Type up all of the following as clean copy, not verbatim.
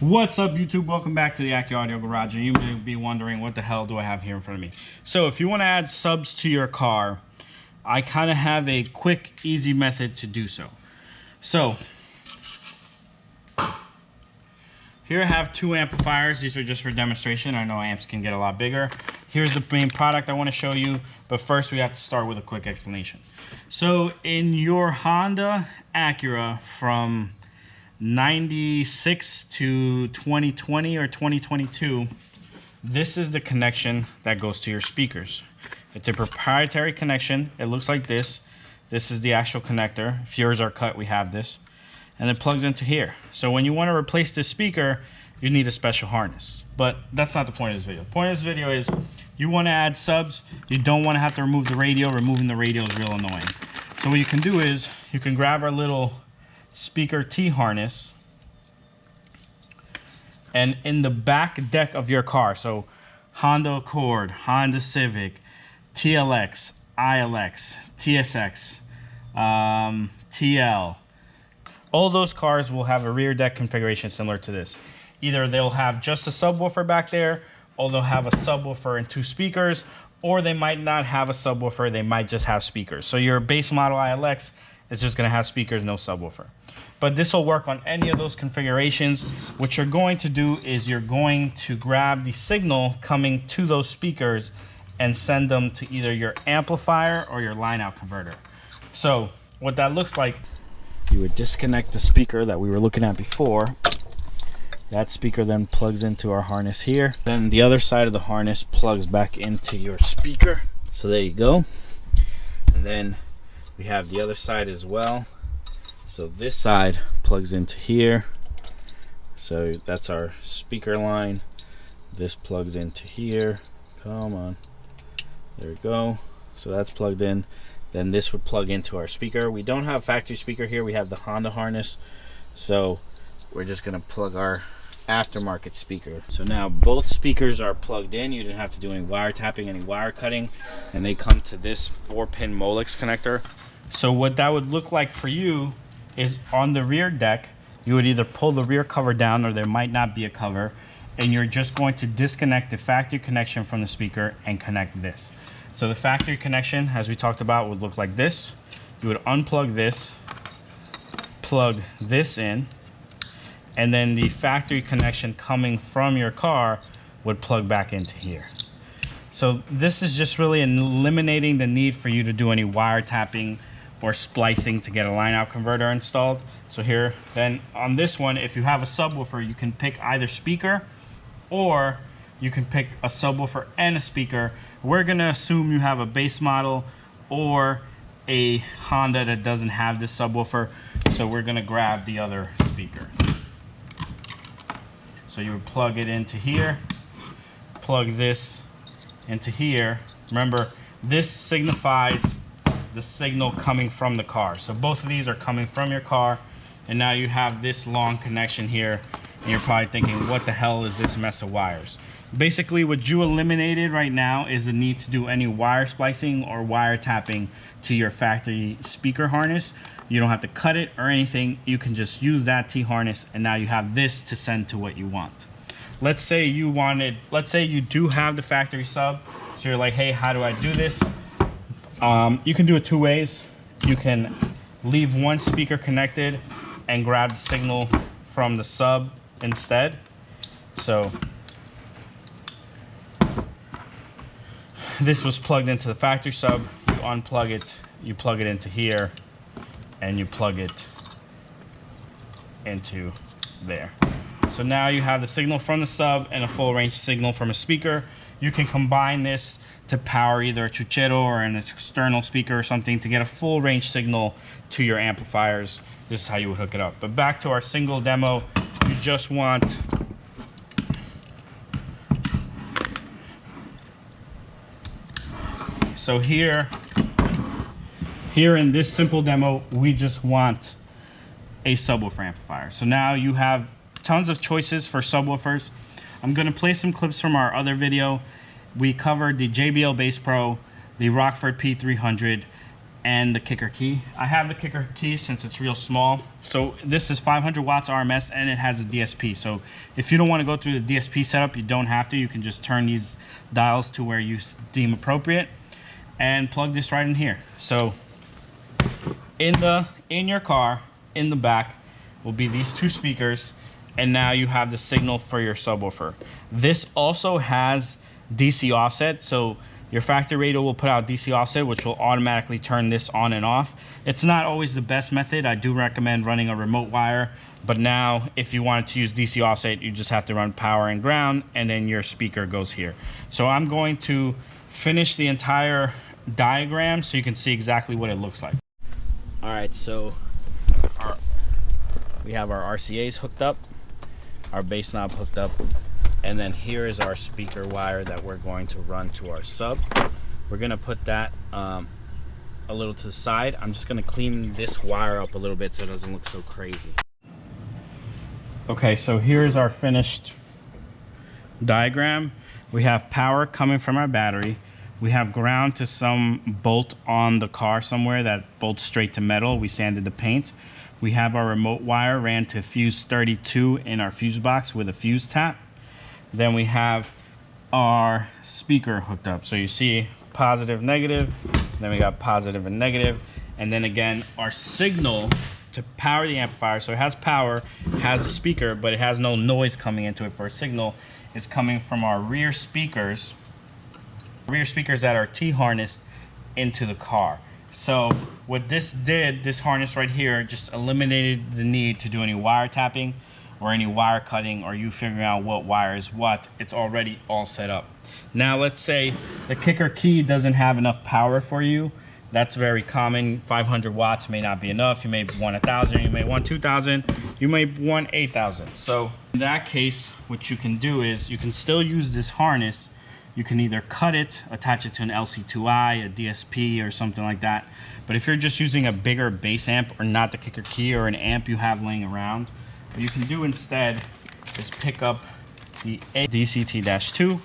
What's up, YouTube? Welcome back to the Acura Audio Garage. And you may be wondering, what the hell do I have here in front of me? So if you want to add subs to your car, I kind of have a quick, easy method to do so. So here I have two amplifiers. These are just for demonstration. I know amps can get a lot bigger. Here's the main product I want to show you, but first we have to start with a quick explanation. So in your Honda Acura from 96 to 2020 or 2022, this is the connection that goes to your speakers. It's a proprietary connection. It looks like this. This is the actual connector. If yours are cut, we have this. And it plugs into here. So when you want to replace this speaker, you need a special harness. But that's not the point of this video. The point of this video is you want to add subs. You don't want to have to remove the radio. Removing the radio is real annoying. So what you can do is you can grab our little speaker T harness, and in the back deck of your car, so Honda Accord, Honda Civic, TLX, ILX, TSX, TL, all those cars will have a rear deck configuration similar to this. Either they'll have just a subwoofer back there, or they'll have a subwoofer and two speakers, or they might not have a subwoofer, they might just have speakers. So your base model ILX is just going to have speakers, no subwoofer. But this will work on any of those configurations. What you're going to do is you're going to grab the signal coming to those speakers and send them to either your amplifier or your line out converter. So what that looks like, you would disconnect the speaker that we were looking at before. That speaker then plugs into our harness here. Then the other side of the harness plugs back into your speaker. So there you go. And then we have the other side as well. So this side plugs into here. So that's our speaker line. This plugs into here. Come on. There we go. So that's plugged in. Then this would plug into our speaker. We don't have factory speaker here. We have the Honda harness. So we're just going to plug our aftermarket speaker. So now both speakers are plugged in. You didn't have to do any wire tapping, any wire cutting. And they come to this 4-pin Molex connector. So what that would look like for you is on the rear deck, you would either pull the rear cover down, or there might not be a cover, and you're just going to disconnect the factory connection from the speaker and connect this. So the factory connection, as we talked about, would look like this. You would unplug this, plug this in, and then the factory connection coming from your car would plug back into here. So this is just really eliminating the need for you to do any wire tapping or splicing to get a line out converter installed. So here, then on this one, if you have a subwoofer, you can pick either speaker, or you can pick a subwoofer and a speaker. We're gonna assume you have a base model or a Honda that doesn't have this subwoofer, so we're gonna grab the other speaker. So you would plug it into here, plug this into here. Remember, this signifies the signal coming from the car. So both of these are coming from your car, and now you have this long connection here, and you're probably thinking, what the hell is this mess of wires? Basically, what you eliminated right now is the need to do any wire splicing or wire tapping to your factory speaker harness. You don't have to cut it or anything. You can just use that T harness, and now you have this to send to what you want. Let's say you do have the factory sub, so you're like, hey, how do I do this? You can do it two ways. You can leave one speaker connected and grab the signal from the sub instead. So this was plugged into the factory sub. You unplug it, you plug it into here, and you plug it into there. So now you have the signal from the sub and a full range signal from a speaker. You can combine this to power either a Chuchero or an external speaker or something to get a full range signal to your amplifiers. This is how you would hook it up. But back to our single demo, you just want so here in this simple demo, we just want a subwoofer amplifier. So now you have tons of choices for subwoofers. I'm gonna play some clips from our other video. We covered the JBL Bass Pro, the Rockford P300, and the kicker key. I have the kicker key since it's real small. So this is 500 watts RMS and it has a DSP. So if you don't want to go through the DSP setup, you don't have to. You can just turn these dials to where you deem appropriate and plug this right in here. So in your car, in the back, will be these two speakers, and now you have the signal for your subwoofer. This also has DC offset, so your factory radio will put out DC offset, which will automatically turn this on and off. It's not always the best method. I do recommend running a remote wire, but now if you wanted to use DC offset, you just have to run power and ground, and then your speaker goes here. So I'm going to finish the entire diagram so you can see exactly what it looks like. All right, so we have our RCAs hooked up, our bass knob hooked up, and then here is our speaker wire that we're going to run to our sub. We're gonna put that a little to the side. I'm just gonna clean this wire up a little bit so it doesn't look so crazy. Okay, so here's our finished diagram. We have power coming from our battery. We have ground to some bolt on the car somewhere that bolts straight to metal. We sanded the paint. We have our remote wire ran to fuse 32 in our fuse box with a fuse tap. Then we have our speaker hooked up. So you see positive, negative, then we got positive and negative. And then again, our signal to power the amplifier. So it has power, it has a speaker, but it has no noise coming into it for a signal. Is coming from our rear speakers that are T-harnessed into the car. So what this did, this harness right here, just eliminated the need to do any wire tapping or any wire cutting or you figuring out what wire is what. It's already all set up. Now let's say the kicker key doesn't have enough power for you. That's very common. 500 watts may not be enough. You may want 1,000, you may want 2,000, you may want 8,000. So in that case, what you can do is you can still use this harness. You can either cut it, attach it to an LC2I, a DSP, or something like that. But if you're just using a bigger bass amp or not the kicker key or an amp you have laying around, what you can do instead is pick up the DCT-2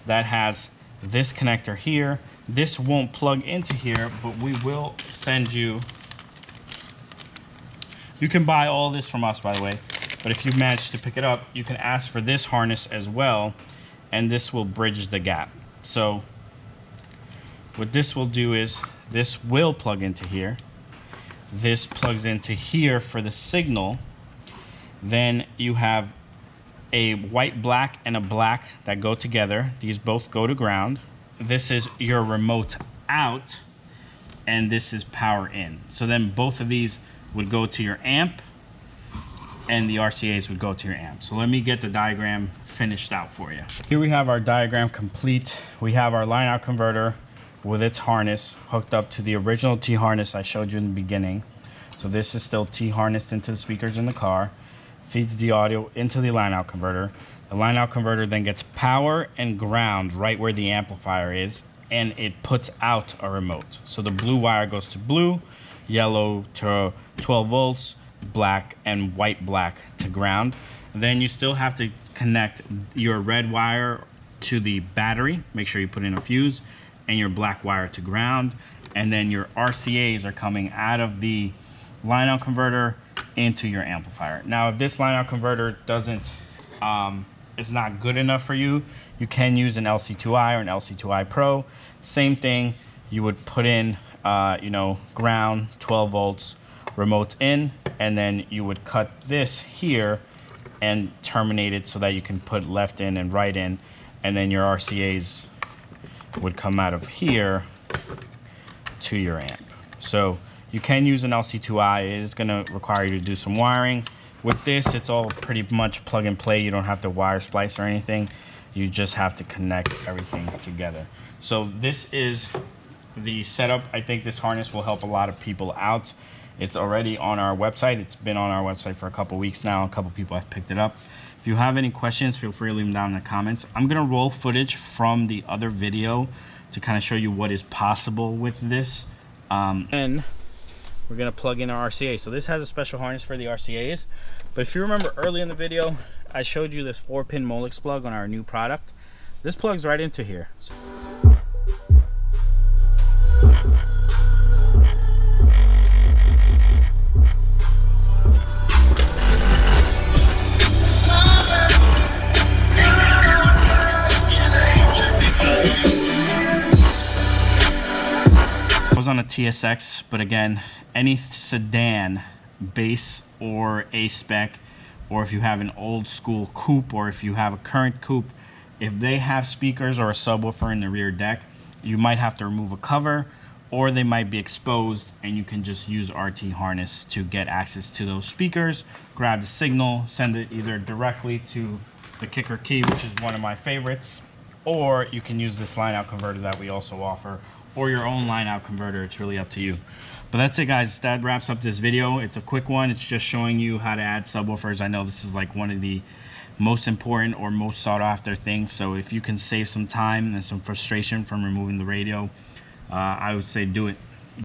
that has this connector here. This won't plug into here, but we will send you. You can buy all this from us, by the way, but if you manage to pick it up, you can ask for this harness as well, and this will bridge the gap. So what this will do is this will plug into here. This plugs into here for the signal. Then you have a white, black, and a black that go together. These both go to ground. This is your remote out, and this is power in. So then both of these would go to your amp, and the RCAs would go to your amp. So let me get the diagram finished out for you. Here we have our diagram complete. We have our line out converter with its harness hooked up to the original T harness I showed you in the beginning. So this is still T harnessed into the speakers in the car, feeds the audio into the line out converter. The line out converter then gets power and ground right where the amplifier is, and it puts out a remote. So the blue wire goes to blue, yellow to 12 volts, black and white black to ground. Then you still have to connect your red wire to the battery, make sure you put in a fuse, and your black wire to ground. And then your RCAs are coming out of the line out converter into your amplifier. Now if this line out converter doesn't is not good enough for you, you can use an LC2I or an LC2I Pro. Same thing, you would put in you know, ground, 12 volts, remote in, and then you would cut this here and terminate it so that you can put left in and right in, and then your RCAs would come out of here to your amp. So you can use an LC2I. It is going to require you to do some wiring. With this, it's all pretty much plug and play. You don't have to wire splice or anything. You just have to connect everything together. So this is the setup. I think this harness will help a lot of people out. It's already on our website. It's been on our website for a couple weeks now. A couple people have picked it up. If you have any questions, feel free to leave them down in the comments. I'm gonna roll footage from the other video to kind of show you what is possible with this. And we're gonna plug in our RCA. So this has a special harness for the RCAs. But if you remember early in the video, I showed you this 4-pin Molex plug on our new product. This plugs right into here. on a TSX, but again, any sedan, base or A-spec, or if you have an old school coupe, or if you have a current coupe, if they have speakers or a subwoofer in the rear deck, you might have to remove a cover, or they might be exposed, and you can just use RT harness to get access to those speakers, grab the signal, send it either directly to the kicker key, which is one of my favorites, or you can use this line out converter that we also offer, or your own line out converter. It's really up to you. But that's it, guys. That wraps up this video. It's a quick one. It's just showing you how to add subwoofers. I know this is like one of the most important or most sought after things, so if you can save some time and some frustration from removing the radio, I would say do it.